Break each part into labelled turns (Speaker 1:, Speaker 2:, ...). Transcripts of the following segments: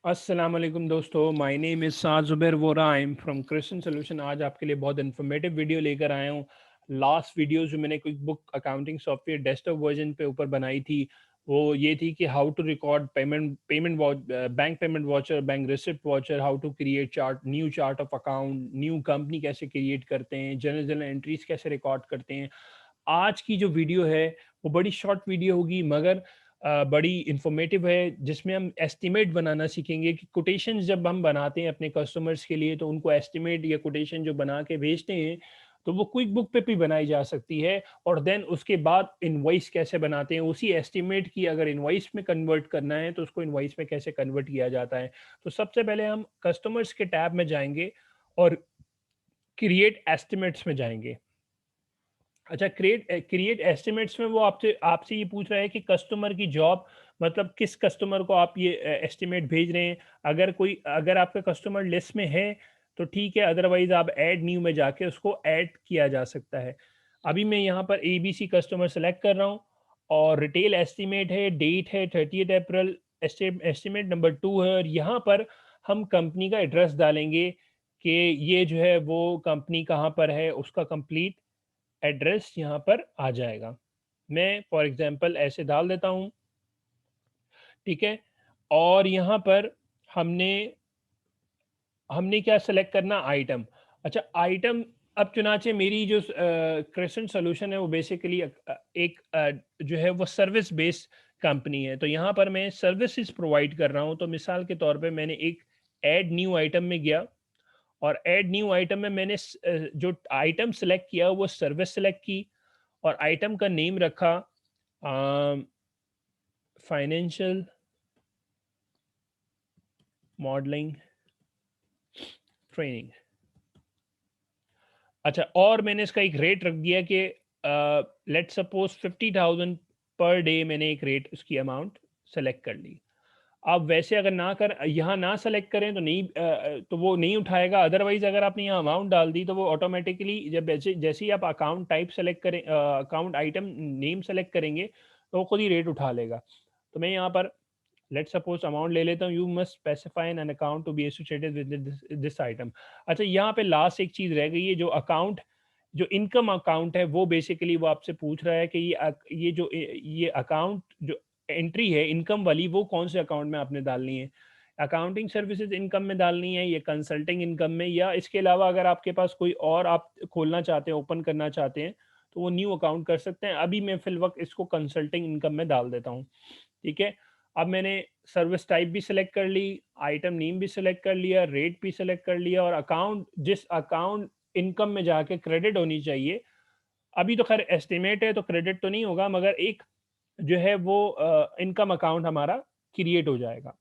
Speaker 1: अस्सलाम वालेकुम दोस्तों, my name is Saad Zubair Vora, I am from Kristen Solution. आज आपके लिए बहुत इन्फॉर्मेटिव वीडियो लेकर आया हूँ। लास्ट वीडियो जो मैंने Quick Book accounting software desktop version पे ऊपर बनाई थी, वो ये थी कि how to record bank payment voucher, bank receipt voucher, how to create chart, new chart of account, new company कैसे क्रिएट करते हैं, जनरल एंट्रीज कैसे रिकॉर्ड करते हैं। आज की जो वीडियो है वो बड़ी शॉर्ट वीडियो होगी, मगर बड़ी इंफॉर्मेटिव है, जिसमें हम एस्टिमेट बनाना सीखेंगे कि कोटेशंस जब हम बनाते हैं अपने कस्टमर्स के लिए, तो उनको एस्टिमेट या कोटेशन जो बना के भेजते हैं, तो वो क्विक बुक पे भी बनाई जा सकती है। और देन उसके बाद इनवॉइस कैसे बनाते हैं, उसी एस्टिमेट की अगर इनवॉइस में कन्वर्ट करना है तो उसको इनवॉइस में कैसे कन्वर्ट किया जाता है। तो सबसे पहले हम कस्टमर्स के टैब में जाएंगे और क्रिएट एस्टिमेट्स में जाएंगे। अच्छा, क्रिएट एस्टिमेट्स में वो आपसे आपसे ये पूछ रहा है कि कस्टमर की जॉब, मतलब किस कस्टमर को आप ये एस्टिमेट भेज रहे हैं। अगर आपका कस्टमर लिस्ट में है तो ठीक है, अदरवाइज आप ऐड न्यू में जाके उसको ऐड किया जा सकता है। अभी मैं यहाँ पर एबीसी कस्टमर सेलेक्ट कर रहा हूँ और रिटेल एस्टिमेट है, डेट है 30 अप्रैल, एस्टिमेट नंबर 2 है, और यहाँ पर हम कंपनी का एड्रेस डालेंगे कि ये जो है वो कंपनी कहाँ पर है, उसका कंप्लीट एड्रेस यहाँ पर आ जाएगा। मैं फॉर एग्जांपल ऐसे डाल देता हूँ, ठीक है। और यहाँ पर हमने हमने क्या सेलेक्ट करना, आइटम। अच्छा, आइटम अब चुनाचे मेरी जो क्रिस्टन सॉल्यूशन है वो बेसिकली एक जो है वो सर्विस बेस्ड कंपनी है, तो यहाँ पर मैं सर्विसेज प्रोवाइड कर रहा हूँ। तो मिसाल के तौर पे मैंने एक ऐड न्यू आइटम में गया, और ऐड न्यू आइटम में मैंने जो आइटम सेलेक्ट किया वो सर्विस सेलेक्ट की, और आइटम का नेम रखा फाइनेंशियल मॉडलिंग ट्रेनिंग। अच्छा, और मैंने इसका एक रेट रख दिया कि लेट सपोज 50,000 पर डे, मैंने एक रेट उसकी अमाउंट सेलेक्ट कर ली। आप वैसे अगर ना कर यहाँ ना सेलेक्ट करें तो नहीं, तो वो नहीं उठाएगा। अदरवाइज अगर आपने यहाँ अमाउंट डाल दी तो वो ऑटोमेटिकली जब जैसे जैसे ही आप अकाउंट टाइप सेलेक्ट करें, अकाउंट आइटम नेम सेलेक्ट करेंगे, तो वो खुद ही रेट उठा लेगा। तो मैं यहाँ पर लेट सपोज अमाउंट ले लेता हूँ, you must specify an account to be associated with this item. अच्छा, यहाँ पे लास्ट एक चीज़ रह गई है, जो अकाउंट, जो इनकम अकाउंट है, वो बेसिकली वो आपसे पूछ रहा है कि ये अकाउंट जो एंट्री है इनकम वाली, वो कौन से अकाउंट में आपने डालनी है। अकाउंटिंग सर्विसेज इनकम में डालनी है, या कंसल्टिंग इनकम में, या इसके अलावा अगर आपके पास कोई और आप खोलना चाहते हैं, ओपन करना चाहते हैं, तो वो न्यू अकाउंट कर सकते हैं। अभी मैं फिल वक्त इसको कंसल्टिंग इनकम में डाल देता हूँ, ठीक है। अब मैंने सर्विस टाइप भी सिलेक्ट कर ली, आइटम नेम भी सिलेक्ट कर लिया, रेट भी सिलेक्ट कर लिया, और अकाउंट, जिस अकाउंट इनकम में जाके क्रेडिट होनी चाहिए, अभी तो खैर एस्टिमेट है तो क्रेडिट तो नहीं होगा, मगर एक जो है वो इनकम अकाउंट हमारा क्रिएट हो जाएगा।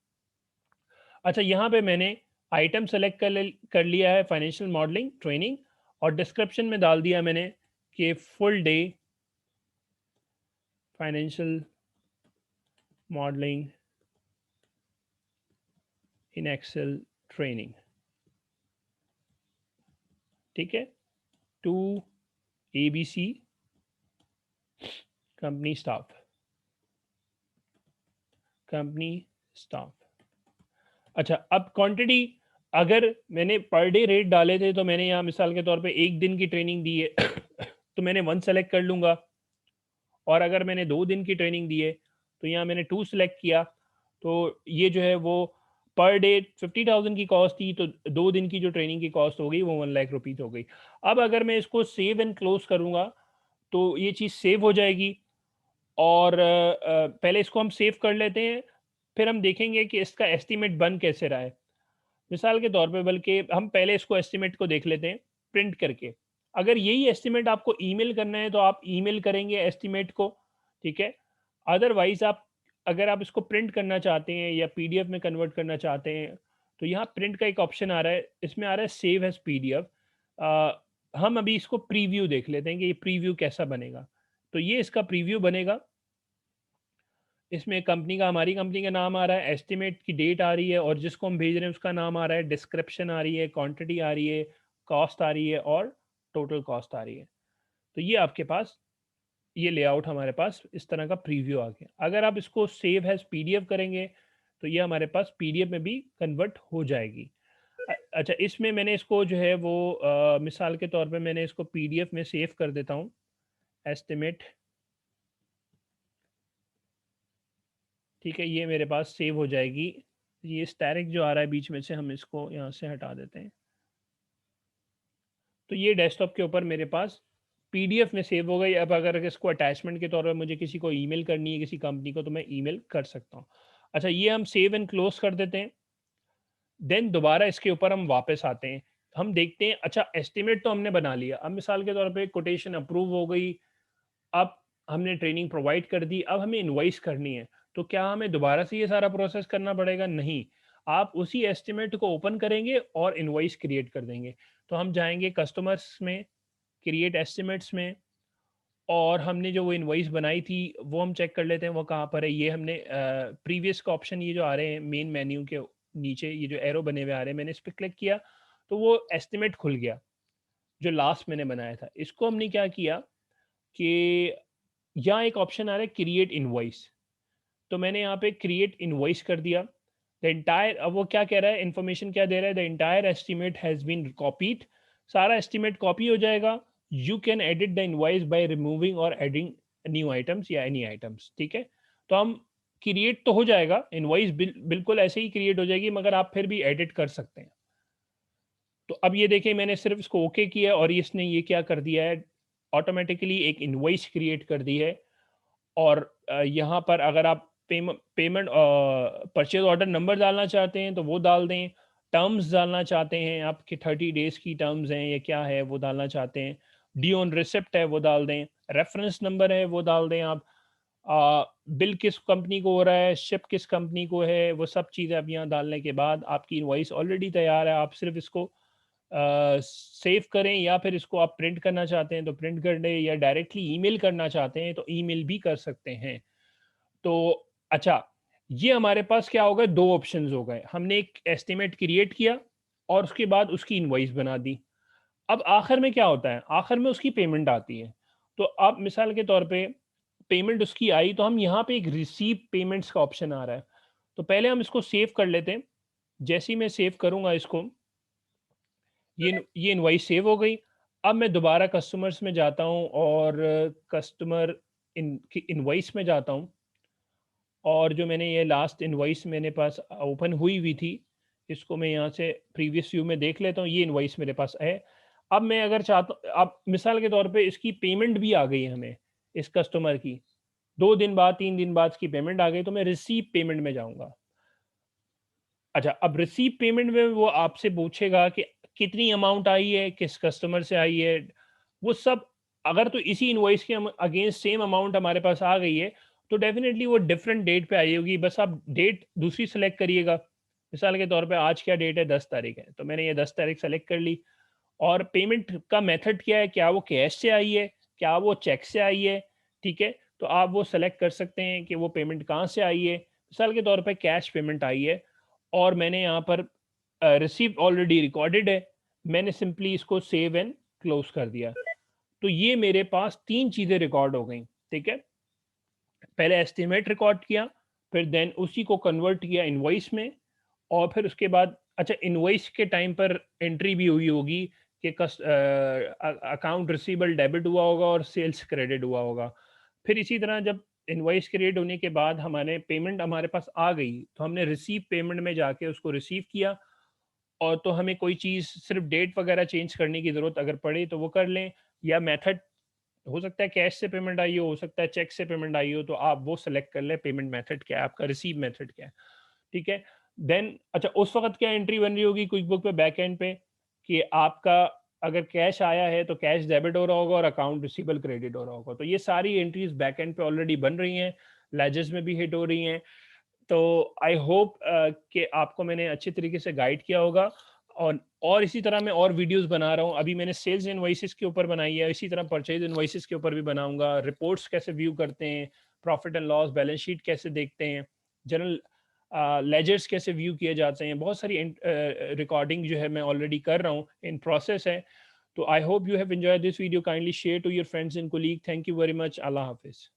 Speaker 1: अच्छा, यहाँ पे मैंने आइटम सेलेक्ट कर लिया है फाइनेंशियल मॉडलिंग ट्रेनिंग, और डिस्क्रिप्शन में डाल दिया मैंने कि full day financial modelling in Excel training, ठीक है, to ABC company staff, company staff. अच्छा, अब क्वांटिटी, अगर मैंने पर डे रेट डाले थे तो मैंने यहाँ मिसाल के तौर पे एक दिन की ट्रेनिंग दी है तो मैंने 1 सेलेक्ट कर लूँगा, और अगर मैंने 2 दिन की ट्रेनिंग दी है तो यहाँ मैंने 2 सेलेक्ट किया। तो ये जो है वो पर डे 50,000 की कॉस्ट थी, तो 2 दिन की जो ट्रेनिंग की कॉस्ट हो गई वो 1 लाख रुपीज़ हो गई। अब अगर मैं इसको सेव एंड क्लोज़ करूँगा तो ये चीज़ सेव हो जाएगी, और पहले इसको हम सेव कर लेते हैं, फिर हम देखेंगे कि इसका एस्टीमेट बन कैसे रहा है। मिसाल के तौर पे, बल्कि हम पहले इसको एस्टीमेट को देख लेते हैं प्रिंट करके। अगर यही एस्टीमेट आपको ईमेल करना है तो आप ईमेल करेंगे एस्टीमेट को, ठीक है। अदरवाइज आप, अगर आप इसको प्रिंट करना चाहते हैं या पीडीएफ में कन्वर्ट करना चाहते हैं, तो यहाँ प्रिंट का एक ऑप्शन आ रहा है, इसमें आ रहा है सेव एज पीडीएफ। हम अभी इसको प्रीव्यू देख लेते हैं कि ये प्रीव्यू कैसा बनेगा। तो ये इसका प्रीव्यू बनेगा। इसमें कंपनी का, हमारी कंपनी का नाम आ रहा है, एस्टिमेट की डेट आ रही है, और जिसको हम भेज रहे हैं उसका नाम आ रहा है, डिस्क्रिप्शन आ रही है, क्वांटिटी आ रही है, कॉस्ट आ रही है, और टोटल कॉस्ट आ रही है। तो ये आपके पास, ये लेआउट हमारे पास इस तरह का प्रीव्यू आ गया। अगर आप इसको सेव एज पीडीएफ करेंगे तो ये हमारे पास पीडीएफ में भी कन्वर्ट हो जाएगी। अच्छा, इसमें मैंने इसको जो है वो मिसाल के तौर पे मैंने इसको पीडीएफ में सेव कर देता हूँ, एस्टिमेट। ठीक है, ये मेरे पास सेव हो जाएगी। ये स्टैरिक जो आ रहा है बीच में से, हम इसको यहाँ से हटा देते हैं। तो ये डेस्कटॉप के ऊपर मेरे पास पीडीएफ में सेव हो गई। अब अगर इसको अटैचमेंट के तौर पर मुझे किसी को ईमेल करनी है, किसी कंपनी को, तो मैं ईमेल कर सकता हूँ। अच्छा, ये हम सेव एंड क्लोज कर देते हैं। देन दोबारा इसके ऊपर हम वापस आते हैं। हम देखते हैं, अच्छा एस्टिमेट तो हमने बना लिया। अब मिसाल के तौर पे कोटेशन अप्रूव हो गई, अब हमने ट्रेनिंग प्रोवाइड कर दी, अब हमें इनवॉइस करनी है। तो क्या हमें दोबारा से ये सारा प्रोसेस करना पड़ेगा? नहीं, आप उसी एस्टिमेट को ओपन करेंगे और इनवॉइस क्रिएट कर देंगे। तो हम जाएंगे कस्टमर्स में, क्रिएट एस्टिमेट्स में, और हमने जो वो इनवॉइस बनाई थी वो हम चेक कर लेते हैं वो कहाँ पर है। ये हमने प्रीवियस का ऑप्शन, ये जो आ रहे हैं मेन मेन्यू के नीचे, ये जो एरो बने हुए आ रहे हैं, मैंने इस पर क्लिक किया तो वो एस्टिमेट खुल गया जो लास्ट मैंने बनाया था। इसको हमने क्या किया कि यहाँ एक ऑप्शन आ रहा है क्रिएट इनवॉइस, तो मैंने यहाँ पे क्रिएट इनवॉइस कर दिया। द इंटायर, अब वो क्या कह रहा है, इन्फॉर्मेशन क्या दे रहा है, the entire estimate has been copied. सारा एस्टिमेट कॉपी हो जाएगा। You can edit the invoice by removing और एडिंग न्यू आइटम्स या एनी आइटम्स। ठीक है, तो हम क्रिएट तो हो जाएगा इनवॉइस, बिल्कुल ऐसे ही क्रिएट हो जाएगी, मगर आप फिर भी एडिट कर सकते हैं। तो अब ये देखिए, मैंने सिर्फ इसको ओके किया और इसने ये क्या कर दिया है, ऑटोमेटिकली एक इनवॉइस क्रिएट कर दी है। और यहाँ पर अगर आप पेमेंट परचेज ऑर्डर नंबर डालना चाहते हैं तो वो डाल दें। टर्म्स डालना चाहते हैं, आपके 30 डेज की टर्म्स हैं या क्या है वो डालना चाहते हैं। डी ऑन रिसिप्ट है वो डाल दें। रेफरेंस नंबर है वो डाल दें आप। बिल किस कंपनी को हो रहा है, शिप किस कंपनी को है, वो सब चीज़ें अब यहाँ डालने के बाद आपकी इनवॉइस ऑलरेडी तैयार है। आप सिर्फ इसको सेव करें, या फिर इसको आप प्रिंट करना चाहते हैं तो प्रिंट कर दें, या डायरेक्टली ईमेल करना चाहते हैं तो ईमेल भी कर सकते हैं। तो अच्छा, ये हमारे पास क्या हो गए, दो ऑप्शंस हो गए। हमने एक एस्टिमेट क्रिएट किया और उसके बाद उसकी इनवॉइस बना दी। अब आखिर में क्या होता है, आखिर में उसकी पेमेंट आती है। तो अब मिसाल के तौर पे पेमेंट उसकी आई, तो हम यहाँ पे एक रिसीव पेमेंट्स का ऑप्शन आ रहा है। तो पहले हम इसको सेव कर लेते हैं। जैसे ही मैं सेव करूँगा इसको, ये इनवॉइस सेव हो गई। अब मैं दोबारा कस्टमर्स में जाता हूँ और कस्टमर इनवॉइस में जाता हूँ, और जो मैंने ये लास्ट इनवॉइस मेरे पास ओपन हुई हुई थी, इसको मैं यहाँ से प्रीवियस व्यू में देख लेता हूँ। ये इनवॉइस मेरे पास है। अब मैं अगर चाहता, अब मिसाल के तौर पे इसकी पेमेंट भी आ गई है हमें, इस कस्टमर की 2 दिन बाद 3 दिन बाद इसकी पेमेंट आ गई, तो मैं रिसीव पेमेंट में जाऊँगा। अच्छा, अब रिसीव पेमेंट में वो आपसे पूछेगा कि कितनी अमाउंट आई है, किस कस्टमर से आई है, वो सब। अगर तो इसी इनवॉइस के हम अगेंस्ट सेम अमाउंट हमारे पास आ गई है, तो डेफिनेटली वो डिफरेंट डेट पे आई होगी। बस आप डेट दूसरी सेलेक्ट करिएगा। मिसाल के तौर पे आज क्या डेट है, 10 तारीख है, तो मैंने ये 10 तारीख सेलेक्ट कर ली। और पेमेंट का मेथड क्या है, क्या वो कैश से आई है, क्या वो चेक से आई है। ठीक है, तो आप वो सेलेक्ट कर सकते हैं कि वो पेमेंट कहाँ से आई है। मिसाल के तौर पे कैश पेमेंट आई है और मैंने यहाँ पर रिसीव ऑलरेडी रिकॉर्डेड है, मैंने सिंपली इसको सेव एंड क्लोज कर दिया। तो ये मेरे पास 3 चीज़ें रिकॉर्ड हो गई। ठीक है, पहले एस्टिमेट रिकॉर्ड किया, फिर देन उसी को कन्वर्ट किया इनवॉइस में, और फिर उसके बाद अच्छा इनवॉइस के टाइम पर एंट्री भी हुई होगी कि अकाउंट रिसीवेबल डेबिट हुआ होगा और सेल्स क्रेडिट हुआ होगा। फिर इसी तरह जब इनवॉइस क्रिएट होने के बाद हमारे पेमेंट हमारे पास आ गई, तो हमने रिसीव पेमेंट में जाके उसको रिसीव किया। और तो हमें कोई चीज़ सिर्फ डेट वगैरह चेंज करने की ज़रूरत अगर पड़े तो वो कर लें, या मेथड हो सकता है कैश से पेमेंट आई हो सकता है चेक से पेमेंट आई हो, तो आप वो सेलेक्ट कर लें पेमेंट मेथड क्या है आपका, रिसीव मेथड क्या है। ठीक है, देन अच्छा उस वक्त क्या एंट्री बन रही होगी क्विक बुक पे बैक एंड पे, कि आपका अगर कैश आया है तो कैश डेबिट हो रहा होगा और अकाउंट रिसीवेबल क्रेडिट हो रहा होगा। तो ये सारी एंट्रीज बैक एंड पे ऑलरेडी बन रही हैं, लेजर्स में भी हिट हो रही हैं। तो आई होप कि आपको मैंने अच्छे तरीके से गाइड किया होगा। और इसी तरह मैं और वीडियोस बना रहा हूँ। अभी मैंने सेल्स इनवॉइसेस के ऊपर बनाई है, इसी तरह परचेज इनवॉइसेस के ऊपर भी बनाऊंगा। रिपोर्ट्स कैसे व्यू करते हैं, profit and loss balance sheet कैसे देखते हैं, जनरल लेजर्स कैसे व्यू किए जाते हैं, बहुत सारी रिकॉर्डिंग जो है मैं ऑलरेडी कर रहा हूँ, इन प्रोसेस है। तो I hope you have enjoyed this video, kindly share to your friends and colleague. Thank you very much. अल्लाह हाफिज़।